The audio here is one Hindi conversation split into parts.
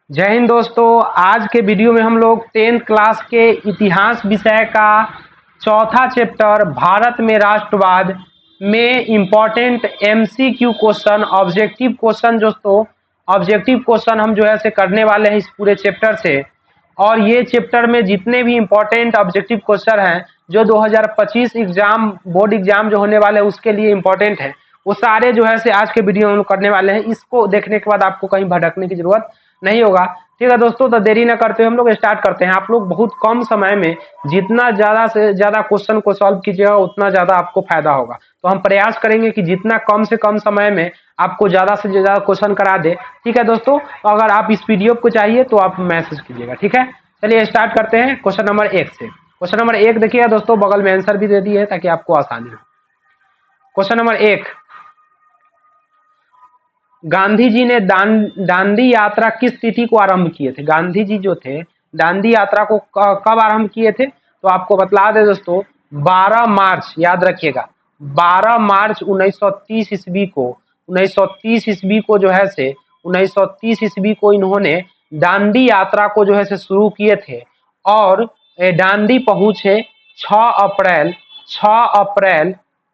जय हिंद दोस्तों। आज के वीडियो में हम लोग 10th क्लास के इतिहास विषय का चौथा चैप्टर भारत में राष्ट्रवाद में important MCQ question, objective question दोस्तों, ऑब्जेक्टिव क्वेश्चन हम जो है से करने वाले हैं इस पूरे चैप्टर से। और ये चैप्टर में जितने भी इम्पोर्टेंट ऑब्जेक्टिव क्वेश्चन हैं जो 2025 एग्जाम बोर्ड एग्जाम जो होने वाले हैं उसके लिए इम्पोर्टेंट है, वो सारे जो है से आज के वीडियो में हम करने वाले हैं। इसको देखने के बाद आपको कहीं भटकने की जरूरत नहीं होगा। ठीक है दोस्तों, तो देरी न करते हुए हम लोग स्टार्ट करते हैं। आप लोग बहुत कम समय में जितना ज्यादा से ज्यादा क्वेश्चन को सॉल्व कीजिएगा उतना ज्यादा आपको फायदा होगा। तो हम प्रयास करेंगे कि जितना कम से कम समय में आपको ज्यादा से ज्यादा क्वेश्चन करा दे। ठीक है दोस्तों, अगर आप इस पीडीएफ को चाहिए तो आप मैसेज कीजिएगा। ठीक है, चलिए स्टार्ट करते हैं क्वेश्चन नंबर 1 से। क्वेश्चन नंबर 1 देखिएगा दोस्तों, बगल में आंसर भी दे दिए ताकि आपको आसानी हो। क्वेश्चन नंबर 1, गांधी जी ने दांडी यात्रा किस तिथि को आरंभ किए थे? गांधी जी जो थे दांडी यात्रा को कब आरंभ किए थे? तो आपको बतला दे दोस्तों, 12 मार्च, याद रखिएगा 12 मार्च 1930 ईस्वी को, 1930 ईस्वी को जो है से 1930 ईस्वी को इन्होंने दांडी यात्रा को जो है से शुरू किए थे। और दांडी पहुंचे 6 अप्रैल 6 अप्रैल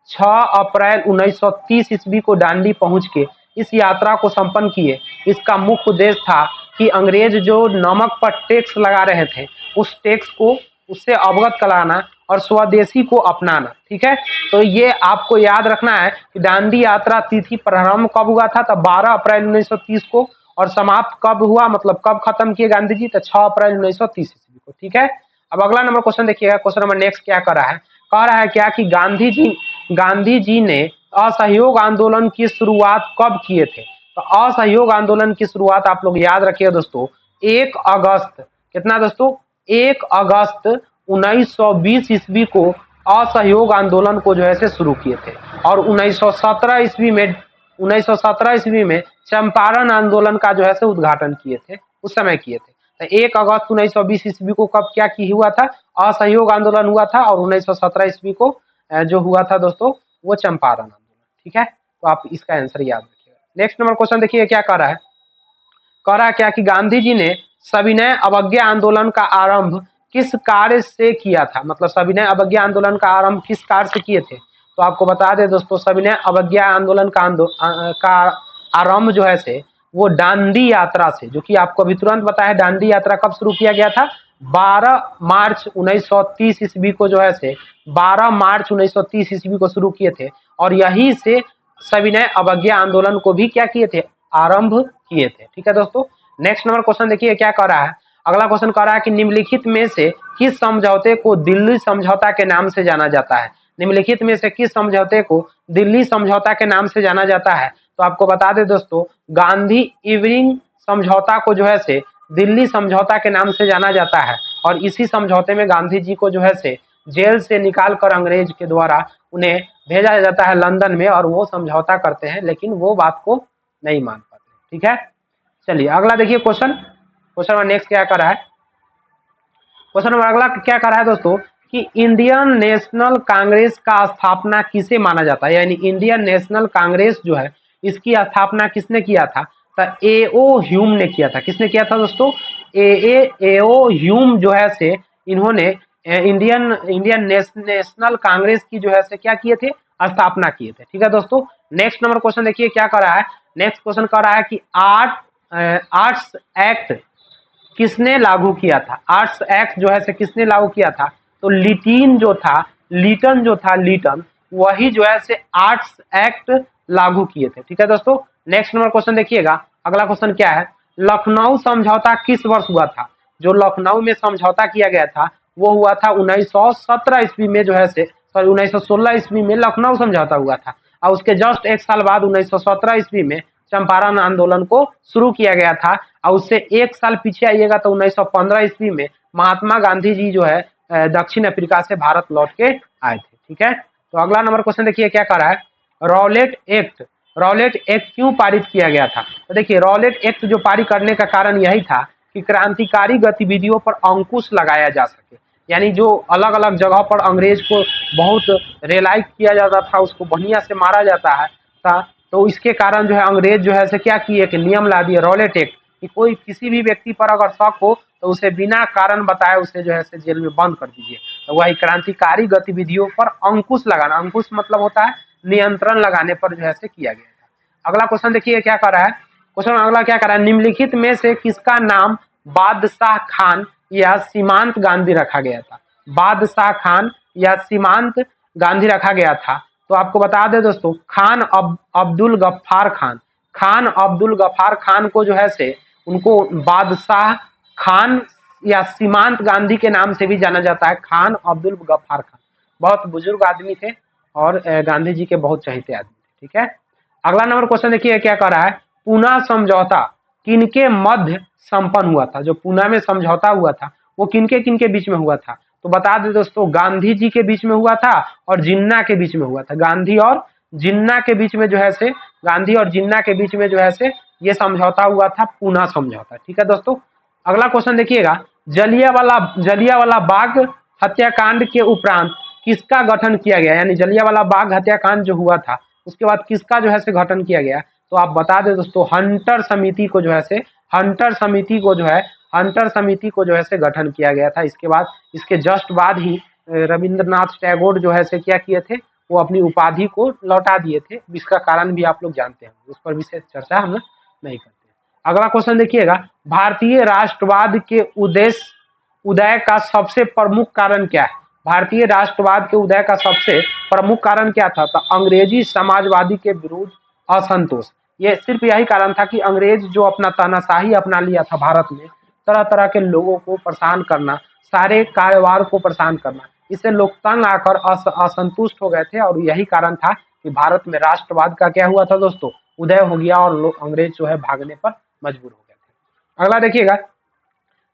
6 अप्रैल 1930 ईस्वी को दांडी पहुंच के इस यात्रा को संपन्न किए। इसका मुख्य उद्देश्य था कि अंग्रेज जो नमक पर टैक्स लगा रहे थे उस टैक्स को उससे अवगत कराना और स्वदेशी को अपनाना। ठीक है, तो ये आपको याद रखना है कि दांडी यात्रा तिथि प्रारंभ कब हुआ था? तो 12 अप्रैल 1930 को, और समाप्त कब हुआ, मतलब कब खत्म किए गांधी जी? तो 6 अप्रैल 1930 ईस्वी को। ठीक है, अब अगला नंबर क्वेश्चन देखिएगा। क्वेश्चन नंबर नेक्स्ट क्या कर रहा है? कह रहा है क्या कि गांधी जी ने असहयोग आंदोलन की शुरुआत कब किए थे? तो असहयोग आंदोलन की शुरुआत आप लोग याद रखिएगा दोस्तों, 1 अगस्त, कितना दोस्तों? 1 अगस्त 1920 ईस्वी को असहयोग आंदोलन को जो है से शुरू किए थे। और 1917 ईस्वी में चंपारण आंदोलन का जो है से उद्घाटन किए थे, उस समय किए थे। तो 1 अगस्त 1920 ईस्वी को कब क्या की हुआ था? असहयोग आंदोलन हुआ था। और 1917 ईस्वी को जो हुआ था दोस्तों वो चंपारण आंदोलन। ठीक है, तो आप इसका आंसर याद रखिएगा। नेक्स्ट नंबर क्वेश्चन देखिए क्या कर रहा है? कह रहा है क्या कि गांधी जी ने सविनय अवज्ञा आंदोलन का आरंभ किस कार्य से किया था? मतलब सविनय अवज्ञा आंदोलन का आरंभ किस कार्य से किए थे? तो आपको बता दें दोस्तों, सविनय अवज्ञा आंदोलन का आरंभ जो है से वो दांडी यात्रा से, जो कि आपको अभी तुरंत बताया दांडी यात्रा कब शुरू किया गया था? 12 मार्च 1930 ईस्वी को जो है से 12 मार्च 1930 ईस्वी को शुरू किए थे। और यही से सविनय अवज्ञा आंदोलन को भी क्या किए थे? आरंभ किए थे। ठीक है दोस्तों, नेक्स्ट नंबर क्वेश्चन देखिए क्या कर रहा है? अगला क्वेश्चन कर रहा है कि निम्नलिखित में से किस समझौते को दिल्ली समझौता के नाम से जाना जाता है? निम्नलिखित में से किस समझौते को दिल्ली समझौता के नाम से जाना जाता है? तो आपको बता दें दोस्तों, गांधी इवनिंग समझौता को जो है से दिल्ली समझौता के नाम से जाना जाता है। और इसी समझौते में गांधी जी को जो है से जेल से निकाल कर अंग्रेज के द्वारा उन्हें भेजा जाता है लंदन में, और वो समझौता करते हैं लेकिन वो बात को नहीं मान पाते। ठीक है, चलिए अगला देखिए क्वेश्चन नंबर नेक्स्ट क्या कर रहा है? क्वेश्चन नंबर अगला क्या कर रहा है दोस्तों कि इंडियन नेशनल कांग्रेस का स्थापना किसे माना जाता है? यानी इंडियन नेशनल कांग्रेस जो है इसकी स्थापना किसने किया था? तो एओ ह्यूम ने किया था। किसने किया था दोस्तों? एओ ह्यूम जो है से इन्होंने इंडियन नेशनल कांग्रेस की जो है से क्या किए थे? स्थापना किए थे। ठीक है दोस्तों, नेक्स्ट नंबर क्वेश्चन देखिए क्या कर रहा है? नेक्स्ट क्वेश्चन कर रहा है कि आर्ट्स एक्ट किसने लागू किया था? आर्ट्स एक्ट जो है से किसने लागू किया था? तो लीटन जो था लीटन, वही जो है से आर्ट्स एक्ट लागू किए थे। ठीक है दोस्तों, नेक्स्ट नंबर क्वेश्चन देखिएगा। अगला क्वेश्चन क्या है? लखनऊ समझौता किस वर्ष हुआ था? जो लखनऊ में समझौता किया गया था वो हुआ था 1917 ईस्वी में, जो है से 1916 ईस्वी में लखनऊ समझौता हुआ था। और उसके जस्ट एक साल बाद 1917 ईस्वी में चंपारण आंदोलन को शुरू किया गया था। और उससे एक साल पीछे आइएगा तो 1915 ईस्वी में महात्मा गांधी जी जो है दक्षिण अफ्रीका से भारत लौट के आए थे। ठीक है, तो अगला नंबर क्वेश्चन देखिए क्या कर रहा है? रॉलेट एक्ट क्यों पारित किया गया था? तो देखिए रॉलेट एक्ट जो पारित करने का कारण यही था कि क्रांतिकारी गतिविधियों पर अंकुश लगाया जा सके। यानी जो अलग अलग जगह पर अंग्रेज को बहुत रियलाइज किया जाता था, उसको बढ़िया से मारा जाता है था, तो इसके कारण जो है अंग्रेज जो है से क्या किए? एक नियम ला दिए रॉलेट एक्ट, कि कोई किसी भी व्यक्ति पर अगर शक हो तो उसे बिना कारण बताए उसे जो है से जेल में बंद कर दीजिए। तो वही क्रांतिकारी गतिविधियों पर अंकुश लगाना, अंकुश मतलब होता है नियंत्रण लगाने पर जो है से किया गया था। अगला क्वेश्चन देखिए क्या कर रहा है, क्वेश्चन अगला क्या कर रहा है, निम्नलिखित में से किसका नाम बादशाह खान या सीमांत गांधी रखा गया था। बादशाह खान या सीमांत गांधी रखा गया था। तो आपको बता दें दोस्तों, खान अब्दुल गफ्फार खान, खान अब्दुल गफ्फार खान को जो है से उनको बादशाह खान या सीमांत गांधी के नाम से भी जाना जाता है। खान अब्दुल गफ्फार खान बहुत बुजुर्ग आदमी थे और गांधी जी के बहुत चहेते आदमी थे। ठीक है, अगला नंबर क्वेश्चन देखिए क्या कर रहा है, पूना समझौता किनके मध्य संपन्न हुआ था। जो पूना में समझौता हुआ था वो किनके किनके बीच में हुआ था। तो बता दें दोस्तों, गांधी जी के बीच में हुआ था और जिन्ना के बीच में हुआ था। गांधी और जिन्ना के बीच में जो है से, गांधी और जिन्ना के बीच में जो है से ये समझौता हुआ था, पूना समझौता। ठीक है दोस्तों, अगला क्वेश्चन देखिएगा, जलियांवाला बाग हत्याकांड के उपरांत किसका गठन किया गया, यानी जलियांवाला बाग हत्याकांड जो हुआ था उसके बाद किसका जो है से गठन किया गया। तो आप बता दें दोस्तों, हंटर समिति को जो है से, हंटर समिति को जो है, हंटर समिति को जो है से गठन किया गया था। इसके बाद, इसके जस्ट बाद ही रविंद्रनाथ टैगोर जो है से क्या किए थे, वो अपनी उपाधि को लौटा दिए थे। इसका कारण भी आप लोग जानते हैं, उस पर विशेष चर्चा हम नहीं करते। अगला क्वेश्चन देखिएगा, भारतीय राष्ट्रवाद के उदय का सबसे प्रमुख कारण क्या है। भारतीय राष्ट्रवाद के उदय का सबसे प्रमुख कारण क्या था। तो अंग्रेजी समाजवादी के विरुद्ध असंतोष। ये सिर्फ यही कारण था कि अंग्रेज जो अपना तानाशाही अपना लिया था भारत में, तरह तरह के लोगों को परेशान करना, सारे कारोबार को परेशान करना, इससे लोग तंग आकर असंतुष्ट हो गए थे और यही कारण था कि भारत में राष्ट्रवाद का क्या हुआ था दोस्तों, उदय हो गया और लोग, अंग्रेज जो है भागने पर मजबूर हो गए थे। अगला देखिएगा,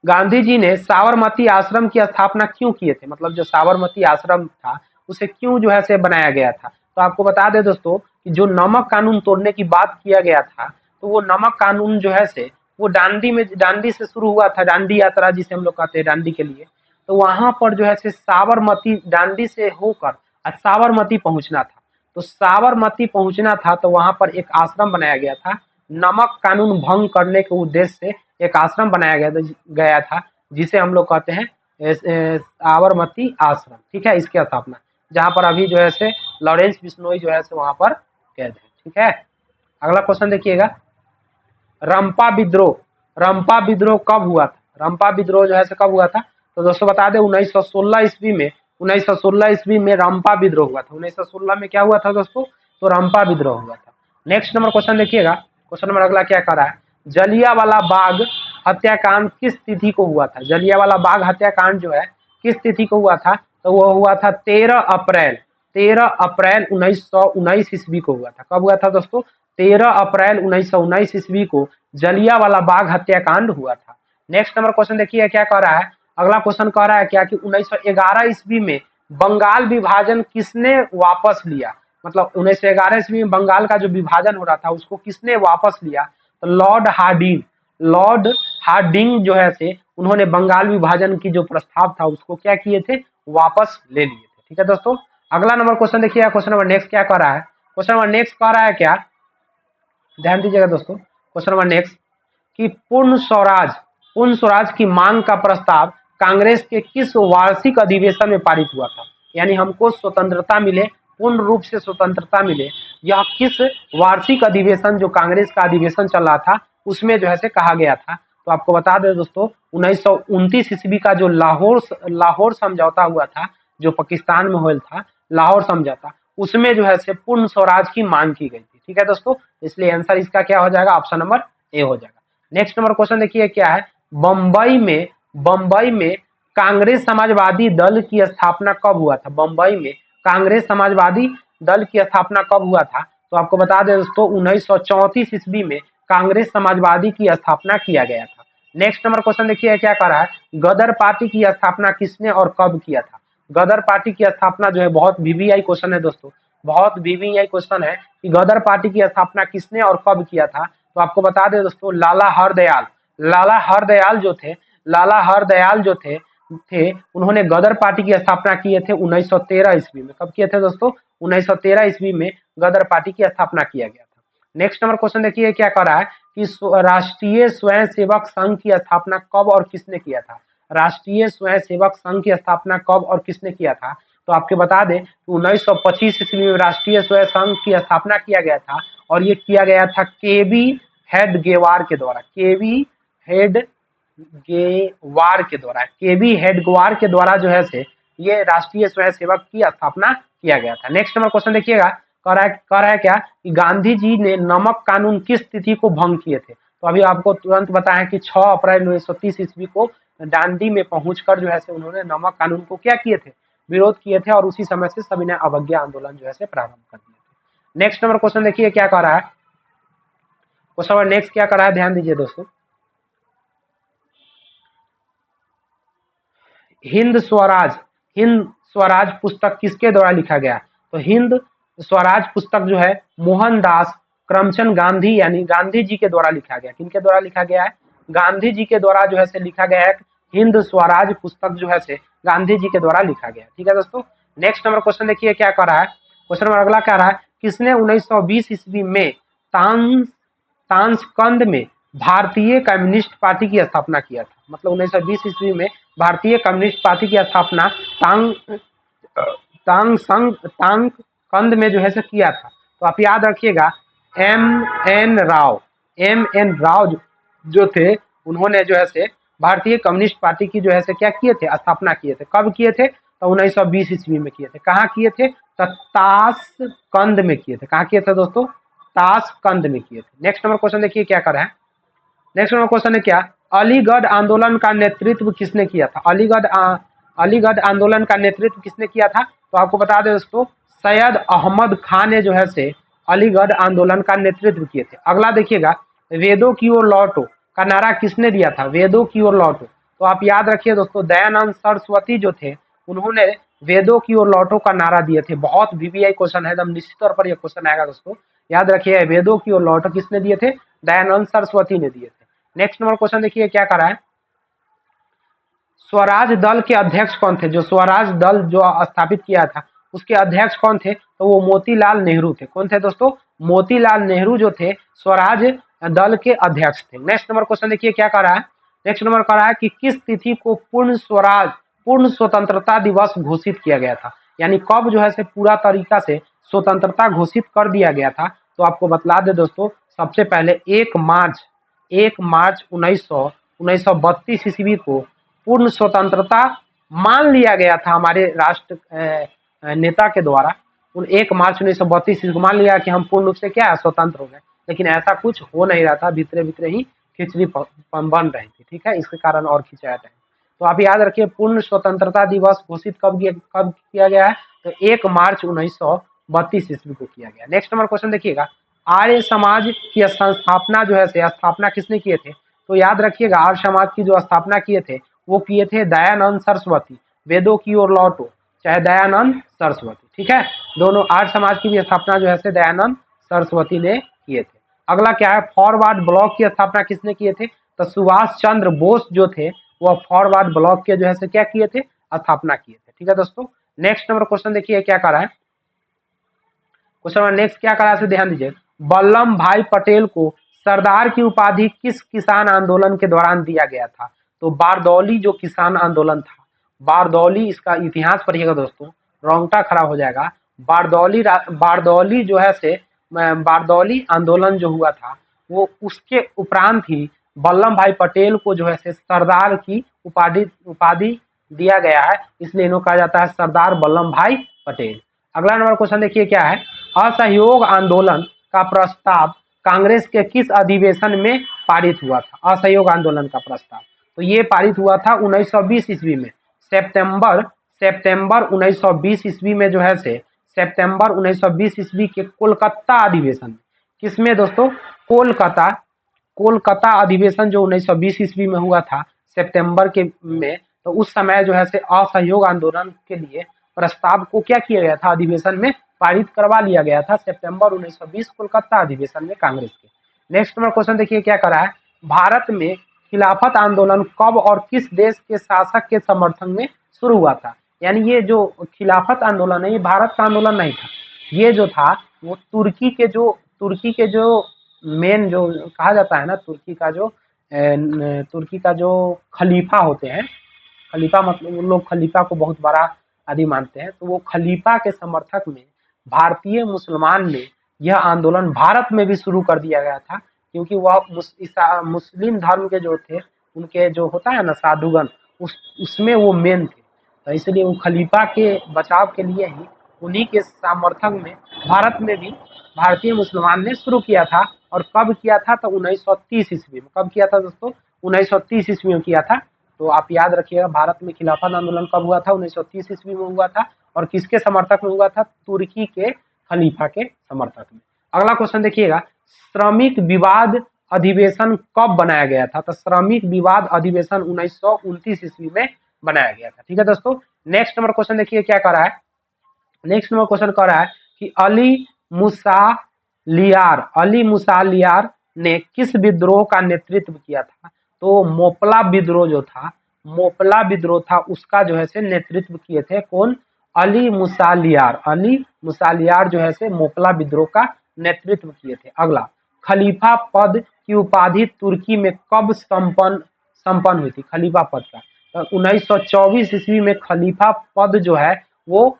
गांधी जी ने साबरमती आश्रम की स्थापना क्यों किए थे। मतलब जो साबरमती आश्रम था उसे क्यों जो है से बनाया गया था। तो आपको बता दें दोस्तों कि जो नमक कानून तोड़ने की बात किया गया था, तो वो नमक कानून जो है से वो दांडी से शुरू हुआ था, दांडी यात्रा जिसे हम लोग कहते हैं दांडी के लिए। तो वहां पर जो है से साबरमती, दांडी से होकर साबरमती पहुंचना था। तो साबरमती पहुंचना था तो वहां पर एक आश्रम बनाया गया था, नमक कानून भंग करने के उद्देश्य से एक आश्रम बनाया गया था जिसे हम लोग कहते हैं साबरमती आश्रम। ठीक है, इसकी स्थापना, जहां पर अभी जो है से लॉरेंस बिश्नोई जो है से वहां पर कैद है। ठीक है, अगला क्वेश्चन देखिएगा, रंपा विद्रोह, रंपा विद्रोह कब हुआ था। रंपा विद्रोह जो है से कब हुआ था। तो दोस्तों बता दें 1916 ईस्वी में, 1916 ईस्वी में रंपा विद्रोह हुआ था। 1916 में क्या हुआ था दोस्तों, तो रंपा विद्रोह हुआ था। नेक्स्ट नंबर क्वेश्चन देखिएगा, क्वेश्चन नंबर अगला क्या कर रहा है, जलियांवाला बाग हत्याकांड किस तिथि को हुआ था। जलियांवाला बाग हत्याकांड जो है किस तिथि को हुआ था। तो वो हुआ था 13 अप्रैल, 13 अप्रैल 1919 ईस्वी को हुआ था। कब हुआ था दोस्तों, 13 अप्रैल 1919 ईस्वी को जलियांवाला बाग हत्याकांड हुआ था। नेक्स्ट नंबर क्वेश्चन देखिए क्या कह रहा है, अगला क्वेश्चन कह रहा है क्या कि 1911 ईस्वी में बंगाल विभाजन किसने वापस लिया। मतलब 1911 ईस्वी में बंगाल का जो विभाजन हो रहा था उसको किसने वापस लिया। तो लॉर्ड हार्डिंग, लॉर्ड हार्डिंग जो है से उन्होंने बंगाल विभाजन की जो प्रस्ताव था उसको क्या किए थे, वापस ले लिए थे। ठीक है दोस्तों, अगला नंबर क्वेश्चन देखिए, क्वेश्चन नंबर नेक्स्ट क्या कर रहा है, क्वेश्चन नंबर नेक्स्ट कह रहा है क्या, ध्यान दीजिएगा दोस्तों, क्वेश्चन नंबर नेक्स्ट कि पूर्ण स्वराज की मांग का प्रस्ताव कांग्रेस के किस वार्षिक अधिवेशन में पारित हुआ था। यानी हमको स्वतंत्रता मिले, पूर्ण रूप से स्वतंत्रता मिले, यह किस वार्षिक अधिवेशन, जो कांग्रेस का अधिवेशन चल रहा था उसमें जो है से कहा गया था। तो आपको बता दें दोस्तों 1929 ईस्वी का जो लाहौर समझौता हुआ था, जो पाकिस्तान में हुआ था लाहौर समझौता, उसमें जो है से पूर्ण स्वराज की मांग की गई थी। ठीक है दोस्तों, इसलिए आंसर इसका क्या हो जाएगा, ऑप्शन नंबर ए हो जाएगा। नेक्स्ट नंबर क्वेश्चन देखिए क्या है, बंबई में कांग्रेस समाजवादी दल की स्थापना कब हुआ था। बंबई में कांग्रेस समाजवादी दल की स्थापना कब हुआ था। तो आपको बता दें दोस्तों 1934 ईस्वी में कांग्रेस समाजवादी की स्थापना किया गया था। नेक्स्ट नंबर क्वेश्चन देखिए क्या कर रहा है, गदर पार्टी की स्थापना किसने और कब किया था। गदर पार्टी की स्थापना जो है, बहुत वीवीआई क्वेश्चन है दोस्तों, बहुत वीवीआई क्वेश्चन है कि गदर पार्टी की स्थापना किसने और कब किया था। तो आपको बता दें दोस्तों लाला हरदयाल जो थे उन्होंने गदर पार्टी की स्थापना किए थे 1913 ईस्वी में। कब किए थे दोस्तों, 1913 ईस्वी में गदर पार्टी की स्थापना किया गया था। नेक्स्ट नंबर क्वेश्चन देखिए क्या कर रहा है कि राष्ट्रीय स्वयंसेवक संघ की स्थापना कब और किसने किया था। राष्ट्रीय स्वयंसेवक संघ की स्थापना कब और किसने किया था। तो आपके बता दें कि 1925 ईस्वी में राष्ट्रीय स्वयं संघ की स्थापना किया गया था और ये किया गया था केवी हेडगेवार के द्वारा। केवी हेडगेवार के द्वारा जो है से ये राष्ट्रीय स्वयंसेवक की स्थापना किया गया था। नेक्स्ट नंबर क्वेश्चन देखिएगा, कह रहा है क्या कि गांधी जी ने नमक कानून किस तिथि को भंग किए थे। तो अभी आपको तुरंत बताएं कि 6 अप्रैल 1930 ईस्वी को दांडी में पहुंचकर जो है से उन्होंने नमक कानून को क्या किए थे, विरोध किए थे और उसी समय से सभी ने अवज्ञा आंदोलन जो है से प्रारंभ कर दिए थे। नेक्स्ट नंबर क्वेश्चन देखिए क्या कह रहा है, क्वेश्चन नंबर नेक्स्ट क्या कर रहा है, ध्यान दीजिए दोस्तों। हिंद स्वराज पुस्तक किसके द्वारा लिखा गया। तो हिंद स्वराज पुस्तक जो है मोहनदास करमचंद गांधी यानी गांधी जी के द्वारा लिखा गया। किनके द्वारा लिखा गया है, गांधी जी के द्वारा जो है से लिखा गया है। हिंद स्वराज पुस्तक जो है से गांधी जी के द्वारा लिखा गया। ठीक है दोस्तों। नेक्स्ट नंबर क्वेश्चन देखिए क्या कर रहा है, क्वेश्चन नंबर अगला क्या रहा है, किसने 1920 ईस्वी में ताशकंद में भारतीय कम्युनिस्ट पार्टी की स्थापना किया था। मतलब 1920 ईस्वी में भारतीय कम्युनिस्ट पार्टी की स्थापना ताशकंद में जो है से किया था। तो आप याद रखिएगा एम एन राव जो थे उन्होंने जो है से भारतीय कम्युनिस्ट पार्टी की जो है से क्या किए थे, स्थापना किए थे। कब किए थे, तो 1920 ईस्वी में किए थे। कहाँ किए थे, तो ताशकंद में किए थे। कहाँ किए थे दोस्तों, ताशकंद में किए थे। नेक्स्ट नंबर क्वेश्चन देखिए क्या कर रहा है, नेक्स्ट नंबर क्वेश्चन है क्या, अलीगढ़ आंदोलन का नेतृत्व किसने किया था। अलीगढ़ आंदोलन का नेतृत्व किसने किया था। तो आपको बता दें दोस्तों सैयद अहमद खान ने जो है से अलीगढ़ आंदोलन का नेतृत्व किए थे। अगला देखिएगा, वेदों की ओर लौटो का नारा किसने दिया था, वेदों की ओर लौटो। तो आप याद रखिए दोस्तों दयानंद सरस्वती जो थे उन्होंने वेदों की ओर लौटो का नारा दिए थे। बहुत वीवीआई क्वेश्चन है, एकदम निश्चित तौर पर यह क्वेश्चन आएगा दोस्तों। याद रखिए वेदों की ओर लौटो किसने दिए थे, दयानंद सरस्वती ने दिए थे। नेक्स्ट नंबर क्वेश्चन देखिए क्या कर रहा है, स्वराज दल के अध्यक्ष कौन थे। जो स्वराज दल जो स्थापित किया था उसके अध्यक्ष कौन थे, तो वो मोतीलाल नेहरू थे। कौन थे दोस्तों, मोतीलाल नेहरू जो थे स्वराज दल के अध्यक्ष थे। नेक्स्ट नंबर क्वेश्चन देखिए क्या कर रहा है, नेक्स्ट नंबर कर रहा है कि किस तिथि को पूर्ण स्वतंत्रता दिवस घोषित किया गया था। यानी कब जो है से पूरा तरीका से स्वतंत्रता घोषित कर दिया गया था। तो आपको बतला दे दोस्तों सबसे पहले 1 मार्च 1932 ईस्वी को पूर्ण स्वतंत्रता मान लिया गया था हमारे राष्ट्र नेता के द्वारा। 1 मार्च 1932 ईस्वी को मान लिया कि हम पूर्ण रूप से क्या है, स्वतंत्र हो गए। लेकिन ऐसा कुछ हो नहीं रहा था, भीतरे भीतरे ही खिचड़ी बन रही थी। ठीक है, इसके कारण और खिंचाया था। तो आप याद रखिए पूर्ण स्वतंत्रता दिवस घोषित कब किया गया है, तो 1 मार्च 1932 ईस्वी को किया गया। नेक्स्ट नंबर क्वेश्चन देखिएगा, आर्य समाज की संस्थापना जो है स्थापना किसने किए थे। तो याद रखिएगा आर्य समाज की जो स्थापना किए थे वो किए थे दयानंद सरस्वती। वेदों की ओर लौटो चाहे दयानंद सरस्वती। ठीक है, दोनों आर्य समाज की भी स्थापना जो है दयानंद सरस्वती ने किए थे। अगला क्या है, फॉरवर्ड ब्लॉक की स्थापना किसने किए थे। तो सुभाष चंद्र बोस जो थे वह फॉरवर्ड ब्लॉक के जो है क्या किए थे, स्थापना किए थे। ठीक है दोस्तों। नेक्स्ट नंबर क्वेश्चन देखिए क्या कर रहा है, क्वेश्चन नंबर नेक्स्ट क्या कर रहा है, ध्यान दीजिए। वल्लभ भाई पटेल को सरदार की उपाधि किस किसान आंदोलन के दौरान दिया गया था। तो बारदौली जो किसान आंदोलन था, बारदौली, इसका इतिहास पढ़िएगा दोस्तों, रोंगटा खड़ा हो जाएगा। बारदौली जो है से बारदौली आंदोलन जो हुआ था वो उसके उपरांत ही वल्लभ भाई पटेल को जो है से सरदार की उपाधि दिया गया है, इसलिए इन्हों कहा जाता है सरदार वल्लभ भाई पटेल। अगला नंबर क्वेश्चन देखिए क्या है, असहयोग आंदोलन का प्रस्ताव कांग्रेस के किस अधिवेशन में पारित हुआ था। असहयोग आंदोलन का प्रस्ताव तो ये पारित हुआ था 1920 ईस्वी में, सितंबर 1920 ईस्वी में जो है से सितंबर 1920 ईस्वी के कोलकाता अधिवेशन में। किसमें दोस्तों, कोलकाता अधिवेशन जो 1920 ईस्वी में हुआ था सितंबर के में। तो उस समय जो है से असहयोग आंदोलन के लिए प्रस्ताव को क्या किया गया था, अधिवेशन में पारित करवा लिया गया था सितंबर 1920 कोलकाता अधिवेशन में कांग्रेस के। नेक्स्ट नंबर क्वेश्चन देखिए क्या कर रहा है, भारत में खिलाफत आंदोलन कब और किस देश के शासक के समर्थन में शुरू हुआ था। यानी ये जो खिलाफत आंदोलन है ये भारत का आंदोलन नहीं था, ये जो था वो तुर्की तुर्की के जो मेन जो कहा जाता है ना, तुर्की का जो खलीफा होते हैं, खलीफा मतलब उन लोग खलीफा को बहुत बड़ा आदि मानते हैं, तो वो खलीफा के समर्थक में भारतीय मुसलमान ने यह आंदोलन भारत में भी शुरू कर दिया गया था, क्योंकि वह मुस्लिम धर्म के जो थे, उनके जो होता है ना साधुगण, उसमें वो मेन थे, तो इसलिए वो खलीफा के बचाव के लिए ही उन्हीं के समर्थक में भारत में भी भारतीय मुसलमान ने शुरू किया था। और कब किया था? तो 1930 ईस्वी में। कब किया था दोस्तों? 1930 ईस्वी में किया था। तो आप याद रखिएगा, भारत में खिलाफत आंदोलन कब हुआ था? 1930 ईस्वी में हुआ था। और किसके समर्थक में हुआ था? तुर्की के खलीफा के समर्थक में। अगला क्वेश्चन देखिएगा, श्रमिक विवाद अधिवेशन कब बनाया गया था? तो श्रमिक विवाद अधिवेशन 1929 ईस्वी में बनाया गया था। ठीक है दोस्तों, नेक्स्ट नंबर क्वेश्चन देखिए क्या कर रहा है। नेक्स्ट नंबर क्वेश्चन कह रहा है कि अली मुसालियार ने किस विद्रोह का नेतृत्व किया था? तो मोपला विद्रोह जो था, मोपला विद्रोह था, उसका जो है से नेतृत्व किए थे कौन? अली मुसालियार जो है से मोपला विद्रोह का नेतृत्व किए थे। अगला, खलीफा पद की उपाधि तुर्की में कब संपन्न हुई थी? खलीफा पद का 1924 ईस्वी में खलीफा पद जो है वो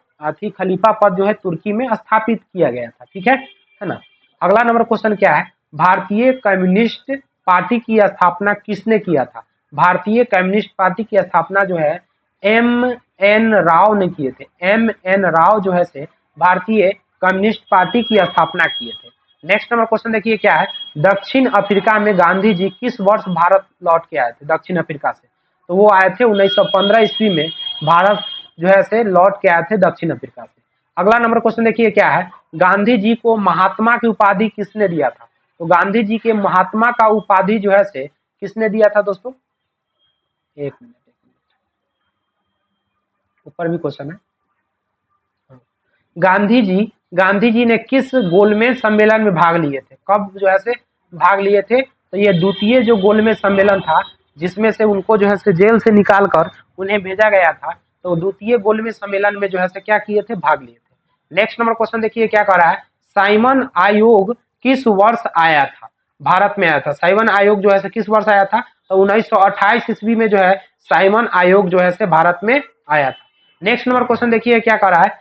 खलीफा पद जो है तुर्की में स्थापित किया गया था। ठीक है ना। अगला नंबर क्वेश्चन क्या है, भारतीय कम्युनिस्ट पार्टी की स्थापना किसने किया था? भारतीय कम्युनिस्ट पार्टी की स्थापना जो है M.N. राव ने किए थे। M.N. राव जो है से भारतीय कम्युनिस्ट पार्टी की स्थापना किए थे। नेक्स्ट नंबर क्वेश्चन देखिए क्या है, दक्षिण अफ्रीका में गांधी जी किस वर्ष भारत लौट के आए थे? दक्षिण अफ्रीका से तो वो आए थे 1915 ईस्वी में भारत जो है से लौट के आए थे दक्षिण अफ्रीका से। अगला नंबर क्वेश्चन देखिए क्या है, गांधी जी को महात्मा की उपाधि किसने दिया था? तो गांधी जी के महात्मा का उपाधि जो है से किसने दिया था दोस्तों? एक मिनट, ऊपर भी क्वेश्चन है। गांधी जी ने किस गोलमेज सम्मेलन में भाग लिए थे? कब जो है से भाग लिए थे? तो ये द्वितीय जो गोलमेज सम्मेलन था, जिसमें से उनको जो है से जेल से निकाल कर उन्हें भेजा गया था, तो द्वितीय गोलमेज सम्मेलन में जो है से क्या किए थे? भाग लिए थे। नेक्स्ट नंबर क्वेश्चन देखिए क्या कर रहा है, साइमन आयोग किस वर्ष आया था? भारत में आया था। साइमन आयोग जो है से किस वर्ष आया था? तो 1928 ईस्वी में जो है साइमन आयोग जो है से भारत में आया था। नेक्स्ट नंबर क्वेश्चन देखिए क्या कर रहा है,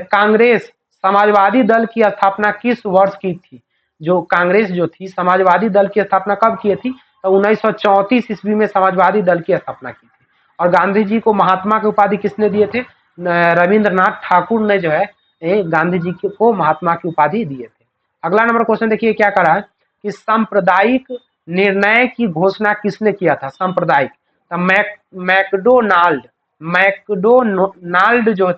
कांग्रेस समाजवादी दल की स्थापना किस वर्ष की थी? जो कांग्रेस जो थी समाजवादी दल की स्थापना कब की थी? तो 1934 ईस्वी में समाजवादी दल की स्थापना की थी। और गांधी जी को महात्मा की उपाधि किसने दिए थे? रविंद्रनाथ ठाकुर ने जो है गांधी जी को महात्मा की उपाधि दिए थे। अगला नंबर क्वेश्चन देखिए क्या करा है कि सांप्रदायिक निर्णय की घोषणा किसने किया था? सांप्रदायिक, तो मैकडोनाल्ड जो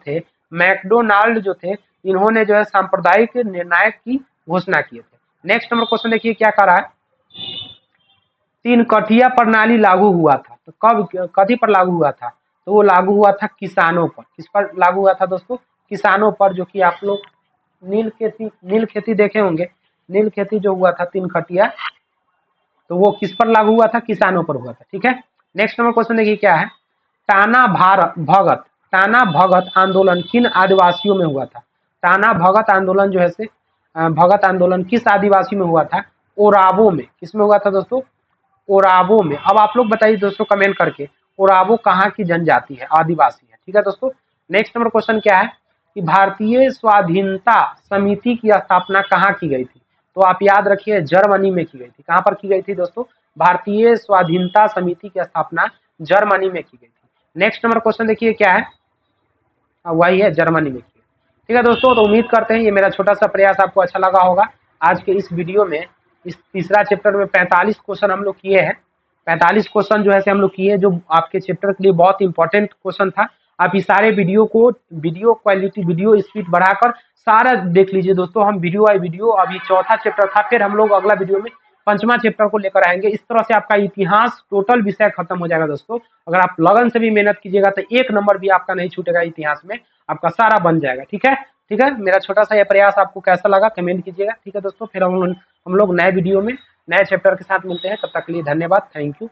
थे इन्होंने जो है सांप्रदायिक निर्णय की घोषणा किए थे। नेक्स्ट नंबर क्वेश्चन देखिए क्या कर रहा है, तीन कठिया प्रणाली लागू हुआ था, तो कब कथी पर लागू हुआ था? तो वो लागू हुआ था किसानों पर। किस पर लागू हुआ था दोस्तों? किसानों पर, जो कि आप लोग नील खेती देखे होंगे। नील खेती जो हुआ था तीन खटिया, तो वो किस पर लागू हुआ था? किसानों पर हुआ था। ठीक है, नेक्स्ट नंबर क्वेश्चन देखिए क्या है, टाना भगत आंदोलन किन आदिवासियों में हुआ था? टाना भगत आंदोलन जो है से भगत आंदोलन किस आदिवासी में हुआ था? ओरावो में। किस में हुआ था दोस्तों? ओरावो में। अब आप लोग बताइए दोस्तों कमेंट करके, ओरावो कहाँ की जनजाति है? आदिवासी है। ठीक है दोस्तों, नेक्स्ट नंबर क्वेश्चन क्या है कि भारतीय स्वाधीनता समिति की स्थापना कहाँ की गई थी? तो आप याद रखिए जर्मनी में की गई थी। कहाँ पर की गई थी दोस्तों? भारतीय स्वाधीनता समिति की स्थापना जर्मनी में की गई थी। नेक्स्ट नंबर क्वेश्चन देखिए क्या है, वही है जर्मनी में की। ठीक है दोस्तों, तो उम्मीद करते हैं ये मेरा छोटा सा प्रयास आपको अच्छा लगा होगा। आज के इस वीडियो में इस तीसरा चैप्टर में 45 क्वेश्चन हम लोग किए हैं। 45 क्वेश्चन जो है हम लोग किए, जो आपके चैप्टर के लिए बहुत इंपॉर्टेंट क्वेश्चन था। आप इस सारे वीडियो को वीडियो क्वालिटी वीडियो स्पीड बढ़ाकर सारा देख लीजिए दोस्तों। हम वीडियो बाय वीडियो, अभी चौथा चैप्टर था, फिर हम लोग अगला वीडियो में पंचमा चैप्टर को लेकर आएंगे। इस तरह से आपका इतिहास टोटल विषय खत्म हो जाएगा दोस्तों। अगर आप लगन से भी मेहनत कीजिएगा तो एक नंबर भी आपका नहीं छूटेगा इतिहास में, आपका सारा बन जाएगा। ठीक है, ठीक है, मेरा छोटा सा यह प्रयास आपको कैसा लगा कमेंट कीजिएगा। ठीक है दोस्तों, फिर हम लोग नए वीडियो में नए चैप्टर के साथ मिलते हैं। तब तक के लिए धन्यवाद, थैंक यू।